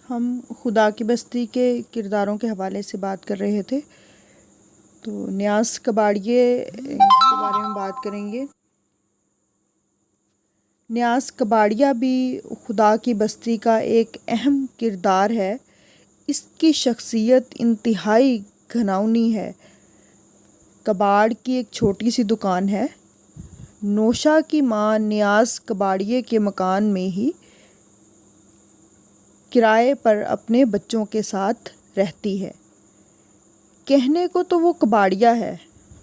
ہم خدا کی بستی کے کرداروں کے حوالے سے بات کر رہے تھے، تو نیاز کباڑیے کے بارے میں بات کریں گے۔ نیاز کباڑیہ بھی خدا کی بستی کا ایک اہم کردار ہے۔ اس کی شخصیت انتہائی گھناؤنی ہے۔ کباڑ کی ایک چھوٹی سی دکان ہے۔ نوشا کی ماں نیاز کباڑیے کے مکان میں ہی کرائے پر اپنے بچوں کے ساتھ رہتی ہے۔ کہنے کو تو وہ کباڑیہ ہے،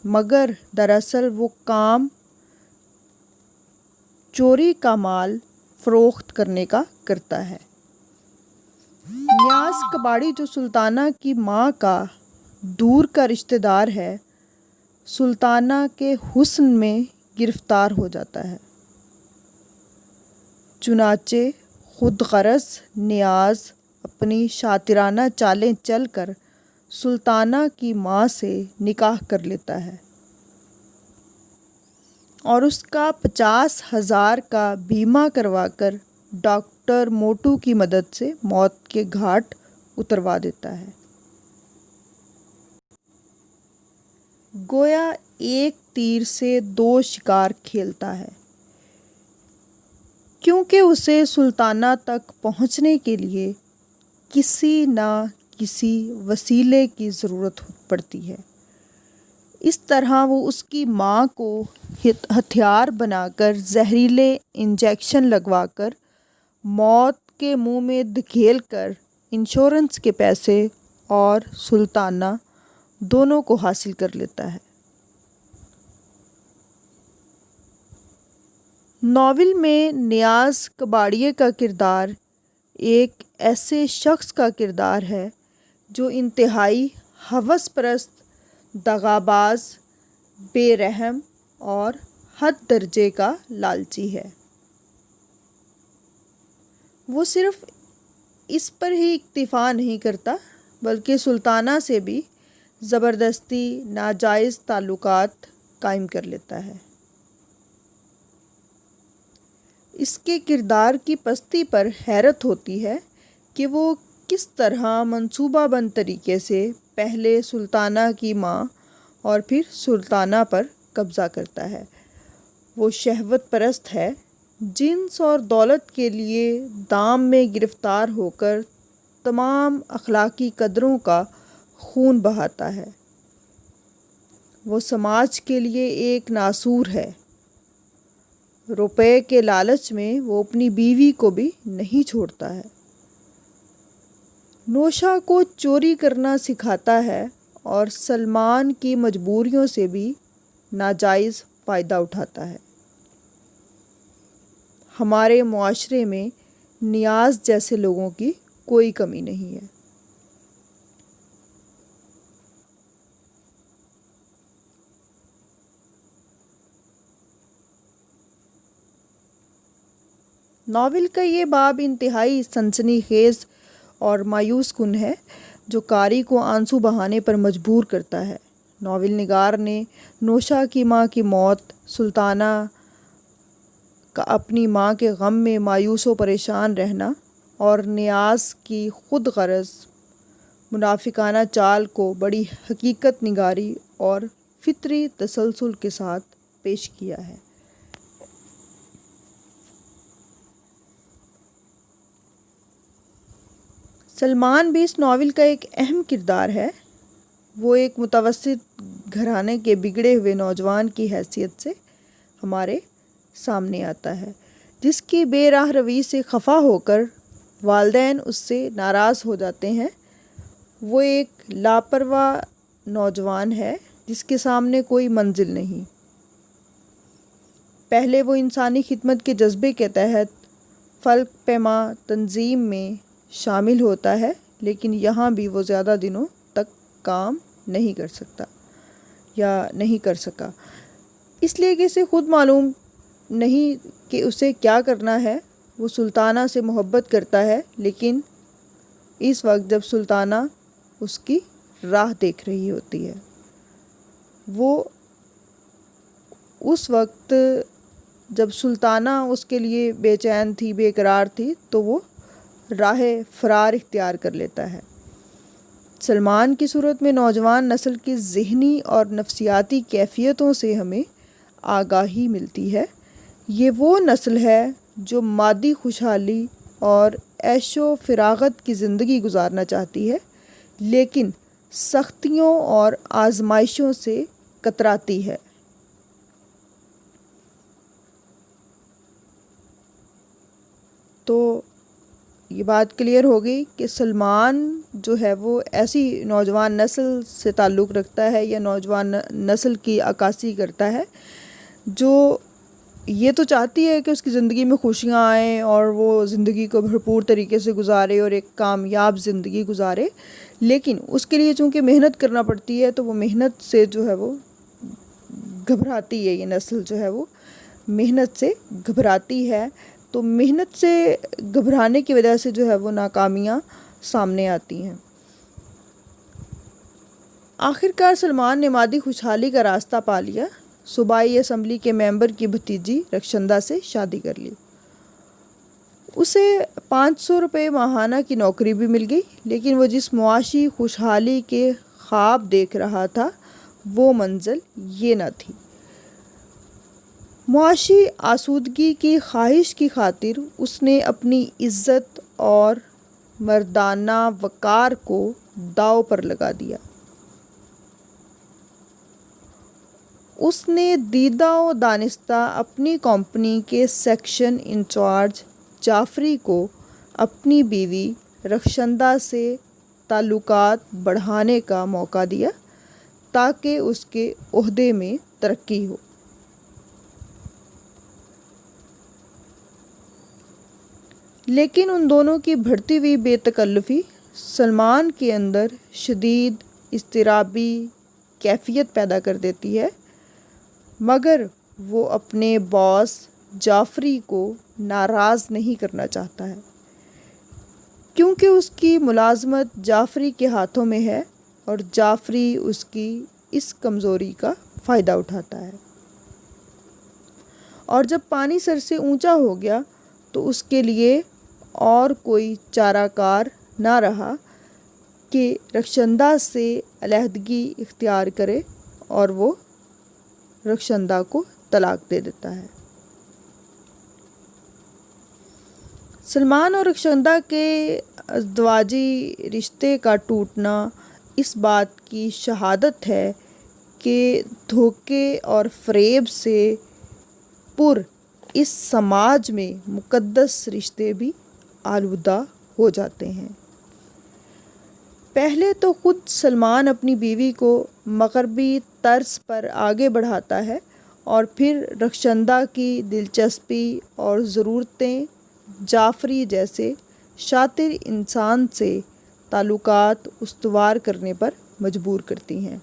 مگر دراصل وہ کام چوری کا مال فروخت کرنے کا کرتا ہے۔ نیاز کباڑی جو سلطانہ کی ماں کا دور کا رشتہ دار ہے، سلطانہ کے حسن میں گرفتار ہو جاتا ہے۔ چنانچہ خود غرض نیاز اپنی شاطرانہ چالیں چل کر سلطانہ کی ماں سے نکاح کر لیتا ہے اور اس کا 50,000 کا بیمہ کروا کر ڈاکٹر موٹو کی مدد سے موت کے گھاٹ اتروا دیتا ہے۔ گویا ایک تیر سے 2 شکار کھیلتا ہے، کیونکہ اسے سلطانہ تک پہنچنے کے لیے کسی نہ کسی وسیلے کی ضرورت پڑتی ہے۔ اس طرح وہ اس کی ماں کو ہتھیار بنا کر زہریلے انجیکشن لگوا کر موت کے منہ میں دھکیل کر انشورنس کے پیسے اور سلطانہ دونوں کو حاصل کر لیتا ہے۔ ناول میں نیاز کباڑیے کا کردار ایک ایسے شخص کا کردار ہے جو انتہائی ہوس پرست، دغاباز، بے رحم اور حد درجے کا لالچی ہے۔ وہ صرف اس پر ہی اکتفا نہیں کرتا بلکہ سلطانہ سے بھی زبردستی ناجائز تعلقات قائم کر لیتا ہے۔ اس کے کردار کی پستی پر حیرت ہوتی ہے کہ وہ کس طرح منصوبہ بند طریقے سے پہلے سلطانہ کی ماں اور پھر سلطانہ پر قبضہ کرتا ہے۔ وہ شہوت پرست ہے، جنس اور دولت کے لیے دام میں گرفتار ہو کر تمام اخلاقی قدروں کا خون بہاتا ہے۔ وہ سماج کے لیے ایک ناسور ہے۔ روپے کے لالچ میں وہ اپنی بیوی کو بھی نہیں چھوڑتا ہے۔ نوشا کو چوری کرنا سکھاتا ہے اور سلمان کی مجبوریوں سے بھی ناجائز فائدہ اٹھاتا ہے۔ ہمارے معاشرے میں نیاز جیسے لوگوں کی کوئی کمی نہیں ہے۔ ناول کا یہ باب انتہائی سنسنی خیز اور مایوس کن ہے، جو قاری کو آنسو بہانے پر مجبور کرتا ہے۔ ناول نگار نے نوشا کی ماں کی موت، سلطانہ کا اپنی ماں کے غم میں مایوس و پریشان رہنا اور نیاز کی خود غرض منافقانہ چال کو بڑی حقیقت نگاری اور فطری تسلسل کے ساتھ پیش کیا ہے۔ سلمان بھی اس ناول کا ایک اہم کردار ہے۔ وہ ایک متوسط گھرانے کے بگڑے ہوئے نوجوان کی حیثیت سے ہمارے سامنے آتا ہے، جس کی بے راہ روی سے خفا ہو کر والدین اس سے ناراض ہو جاتے ہیں۔ وہ ایک لاپرواہ نوجوان ہے جس کے سامنے کوئی منزل نہیں۔ پہلے وہ انسانی خدمت کے جذبے کے تحت فلک پیما تنظیم میں شامل ہوتا ہے، لیکن یہاں بھی وہ زیادہ دنوں تک کام نہیں کر سکا، اس لیے کہ اسے خود معلوم نہیں کہ اسے کیا کرنا ہے۔ وہ سلطانہ سے محبت کرتا ہے، لیکن اس وقت جب سلطانہ اس کی راہ دیکھ رہی ہوتی ہے، وہ اس وقت جب سلطانہ اس کے لیے بے چین تھی، بے قرار تھی، تو وہ راہ فرار اختیار کر لیتا ہے۔ سلمان کی صورت میں نوجوان نسل کی ذہنی اور نفسیاتی کیفیتوں سے ہمیں آگاہی ملتی ہے۔ یہ وہ نسل ہے جو مادی خوشحالی اور عیش و فراغت کی زندگی گزارنا چاہتی ہے، لیکن سختیوں اور آزمائشوں سے کتراتی ہے۔ تو یہ بات کلیئر ہو گئی کہ سلمان جو ہے وہ ایسی نوجوان نسل سے تعلق رکھتا ہے یا نوجوان نسل کی عکاسی کرتا ہے جو یہ تو چاہتی ہے کہ اس کی زندگی میں خوشیاں آئیں اور وہ زندگی کو بھرپور طریقے سے گزارے اور ایک کامیاب زندگی گزارے، لیکن اس کے لیے چونکہ محنت کرنا پڑتی ہے تو وہ محنت سے جو ہے وہ گھبراتی ہے۔ یہ نسل جو ہے وہ محنت سے گھبراتی ہے، تو محنت سے گھبرانے کی وجہ سے جو ہے وہ ناکامیاں سامنے آتی ہیں۔ آخرکار سلمان نے مادی خوشحالی کا راستہ پا لیا۔ صوبائی اسمبلی کے ممبر کی بھتیجی رخشندہ سے شادی کر لی۔ اسے 500 روپے ماہانہ کی نوکری بھی مل گئی، لیکن وہ جس معاشی خوشحالی کے خواب دیکھ رہا تھا وہ منزل یہ نہ تھی۔ معاشی آسودگی کی خواہش کی خاطر اس نے اپنی عزت اور مردانہ وقار کو داؤ پر لگا دیا۔ اس نے دیدہ و دانستہ اپنی کمپنی کے سیکشن انچارج جعفری کو اپنی بیوی رخشندہ سے تعلقات بڑھانے کا موقع دیا تاکہ اس کے عہدے میں ترقی ہو۔ لیکن ان دونوں کی بڑھتی ہوئی بے تکلفی سلمان کے اندر شدید اضطرابی کیفیت پیدا کر دیتی ہے، مگر وہ اپنے باس جعفری کو ناراض نہیں کرنا چاہتا ہے کیونکہ اس کی ملازمت جعفری کے ہاتھوں میں ہے اور جعفری اس کی اس کمزوری کا فائدہ اٹھاتا ہے۔ اور جب پانی سر سے اونچا ہو گیا تو اس کے لیے اور کوئی چارہ کار نہ رہا کہ رخشندہ سے علیحدگی اختیار کرے، اور وہ رخشندہ کو طلاق دے دیتا ہے۔ سلمان اور رخشندہ کے ازدواجی رشتے کا ٹوٹنا اس بات کی شہادت ہے کہ دھوکے اور فریب سے پر اس سماج میں مقدس رشتے بھی آلودہ ہو جاتے ہیں۔ پہلے تو خود سلمان اپنی بیوی کو مغربی طرز پر آگے بڑھاتا ہے اور پھر رخشندہ کی دلچسپی اور ضرورتیں جعفری جیسے شاطر انسان سے تعلقات استوار کرنے پر مجبور کرتی ہیں،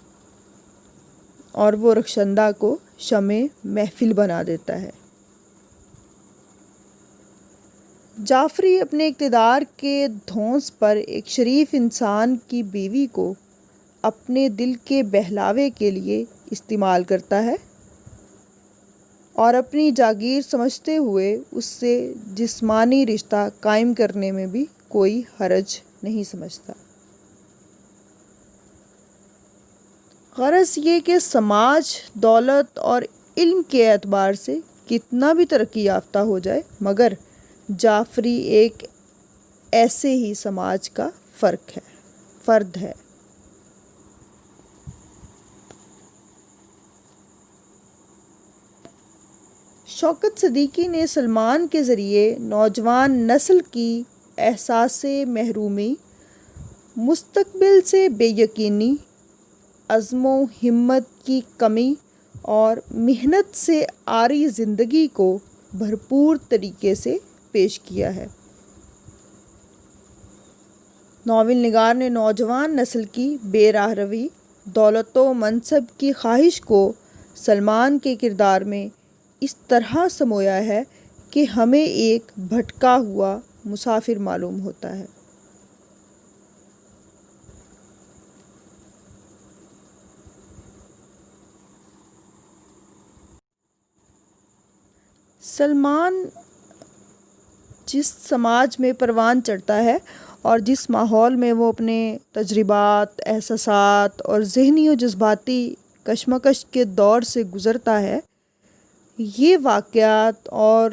اور وہ رخشندہ کو شمع محفل بنا دیتا ہے۔ جعفری اپنے اقتدار کے دھونس پر ایک شریف انسان کی بیوی کو اپنے دل کے بہلاوے کے لیے استعمال کرتا ہے اور اپنی جاگیر سمجھتے ہوئے اس سے جسمانی رشتہ قائم کرنے میں بھی کوئی حرج نہیں سمجھتا۔ غرض یہ کہ سماج دولت اور علم کے اعتبار سے کتنا بھی ترقی یافتہ ہو جائے، مگر جعفری ایک ایسے ہی سماج کا فرد ہے۔ شوکت صدیقی نے سلمان کے ذریعے نوجوان نسل کی احساس محرومی، مستقبل سے بے یقینی، عزم و ہمت کی کمی اور محنت سے عاری زندگی کو بھرپور طریقے سے پیش کیا ہے۔ ناول نگار نے نوجوان نسل کی بے راہ روی، دولت و منصب کی خواہش کو سلمان کے کردار میں اس طرح سمویا ہے کہ ہمیں ایک بھٹکا ہوا مسافر معلوم ہوتا ہے۔ سلمان جس سماج میں پروان چڑھتا ہے اور جس ماحول میں وہ اپنے تجربات، احساسات اور ذہنی و جذباتی کشمکش کے دور سے گزرتا ہے، یہ واقعات اور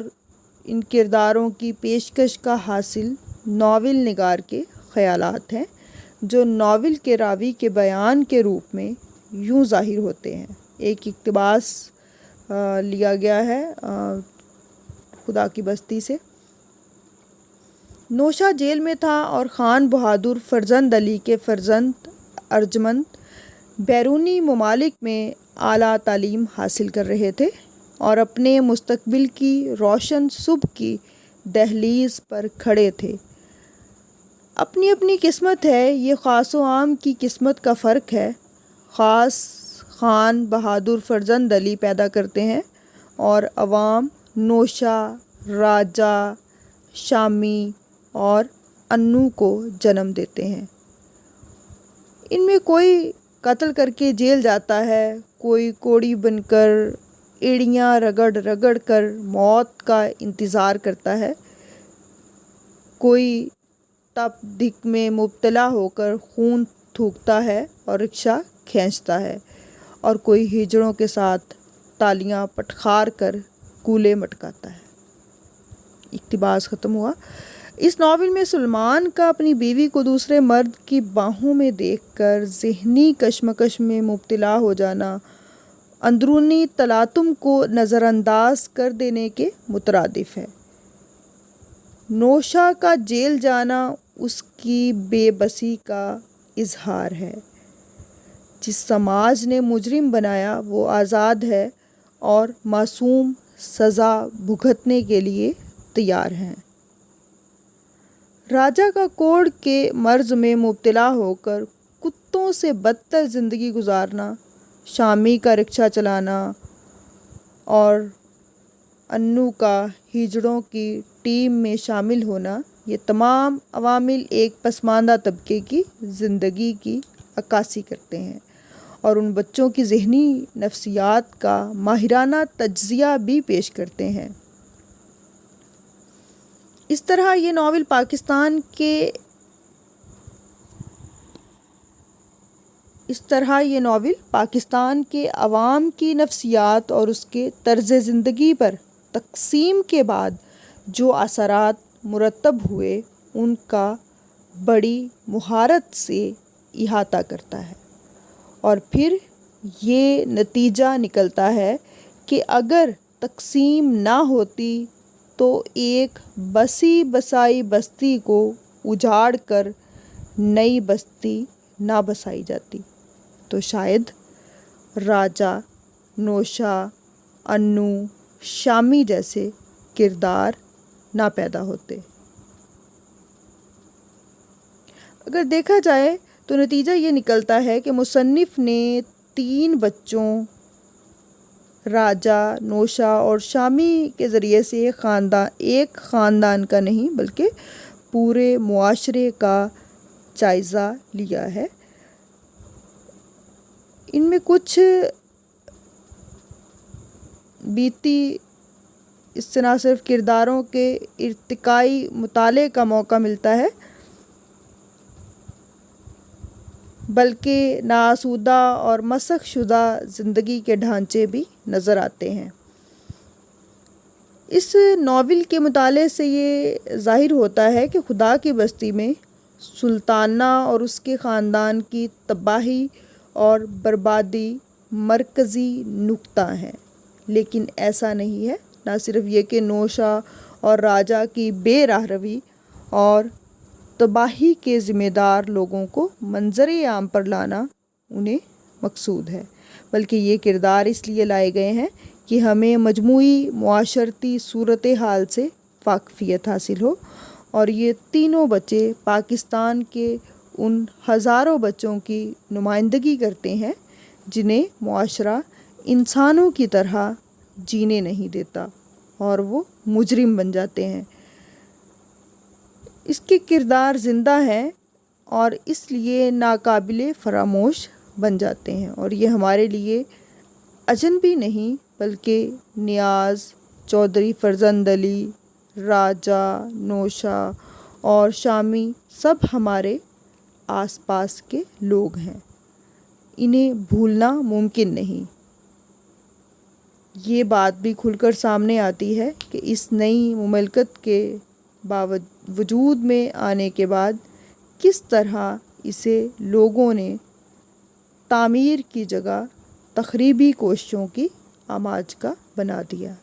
ان کرداروں کی پیشکش کا حاصل ناول نگار کے خیالات ہیں، جو ناول کے راوی کے بیان کے روپ میں یوں ظاہر ہوتے ہیں۔ ایک اقتباس لیا گیا ہے خدا کی بستی سے۔ نوشا جیل میں تھا اور خان بہادر فرزند علی کے فرزند ارجمند بیرونی ممالک میں اعلیٰ تعلیم حاصل کر رہے تھے اور اپنے مستقبل کی روشن صبح کی دہلیز پر کھڑے تھے۔ اپنی اپنی قسمت ہے، یہ خاص و عام کی قسمت کا فرق ہے۔ خاص خان بہادر فرزند علی پیدا کرتے ہیں اور عوام نوشا، راجا، شامی اور انو کو جنم دیتے ہیں۔ ان میں کوئی قتل کر کے جیل جاتا ہے، کوئی کوڑی بن کر ایڑیاں رگڑ رگڑ کر موت کا انتظار کرتا ہے، کوئی تپ دق میں مبتلا ہو کر خون تھوکتا ہے اور رکشہ کھینچتا ہے، اور کوئی ہجڑوں کے ساتھ تالیاں پٹخار کر کولے مٹکاتا ہے۔ اقتباس ختم ہوا۔ اس ناول میں سلمان کا اپنی بیوی کو دوسرے مرد کی باہوں میں دیکھ کر ذہنی کشمکش میں مبتلا ہو جانا اندرونی تلاطم کو نظر انداز کر دینے کے مترادف ہے۔ نوشا کا جیل جانا اس کی بے بسی کا اظہار ہے۔ جس سماج نے مجرم بنایا وہ آزاد ہے اور معصوم سزا بھگتنے کے لیے تیار ہیں۔ راجا کا کوڑ کے مرض میں مبتلا ہو کر کتوں سے بدتر زندگی گزارنا، شامی کا رکشہ چلانا اور انو کا ہجڑوں کی ٹیم میں شامل ہونا، یہ تمام عوامل ایک پسماندہ طبقے کی زندگی کی عکاسی کرتے ہیں اور ان بچوں کی ذہنی نفسیات کا ماہرانہ تجزیہ بھی پیش کرتے ہیں۔ اس طرح یہ ناول پاکستان کے عوام کی نفسیات اور اس کے طرز زندگی پر تقسیم کے بعد جو اثرات مرتب ہوئے ان کا بڑی مہارت سے احاطہ کرتا ہے، اور پھر یہ نتیجہ نکلتا ہے کہ اگر تقسیم نہ ہوتی تو ایک بسی بسائی بستی کو اجاڑ کر نئی بستی نہ بسائی جاتی تو شاید راجا، نوشا، انو، شامی جیسے کردار نہ پیدا ہوتے۔ اگر دیکھا جائے تو نتیجہ یہ نکلتا ہے کہ مصنف نے 3 بچوں راجا، نوشا اور شامی کے ذریعے سے ایک خاندان کا نہیں بلکہ پورے معاشرے کا جائزہ لیا ہے۔ ان میں کچھ بیتی اس سے نہ صرف کرداروں کے ارتقائی مطالعے کا موقع ملتا ہے بلکہ ناآسودہ اور مسخ شدہ زندگی کے ڈھانچے بھی نظر آتے ہیں۔ اس ناول کے مطالعے سے یہ ظاہر ہوتا ہے کہ خدا کی بستی میں سلطانہ اور اس کے خاندان کی تباہی اور بربادی مرکزی نقطہ ہیں، لیکن ایسا نہیں ہے۔ نہ صرف یہ کہ نوشا اور راجا کی بے راہ روی اور تباہی کے ذمہ دار لوگوں کو منظر عام پر لانا انہیں مقصود ہے، بلکہ یہ کردار اس لیے لائے گئے ہیں کہ ہمیں مجموعی معاشرتی صورتحال سے واقفیت حاصل ہو، اور یہ تینوں بچے پاکستان کے ان ہزاروں بچوں کی نمائندگی کرتے ہیں جنہیں معاشرہ انسانوں کی طرح جینے نہیں دیتا اور وہ مجرم بن جاتے ہیں۔ اس کے کردار زندہ ہیں اور اس لیے ناقابل فراموش بن جاتے ہیں، اور یہ ہمارے لیے اجنبی نہیں بلکہ نیاز، چودھری فرزند علی، راجا، نوشا اور شامی سب ہمارے آس پاس کے لوگ ہیں، انہیں بھولنا ممکن نہیں۔ یہ بات بھی کھل کر سامنے آتی ہے کہ اس نئی مملکت کے وجود میں آنے کے بعد کس طرح اسے لوگوں نے تعمیر کی جگہ تخریبی کوششوں کی آماج کا بنا دیا۔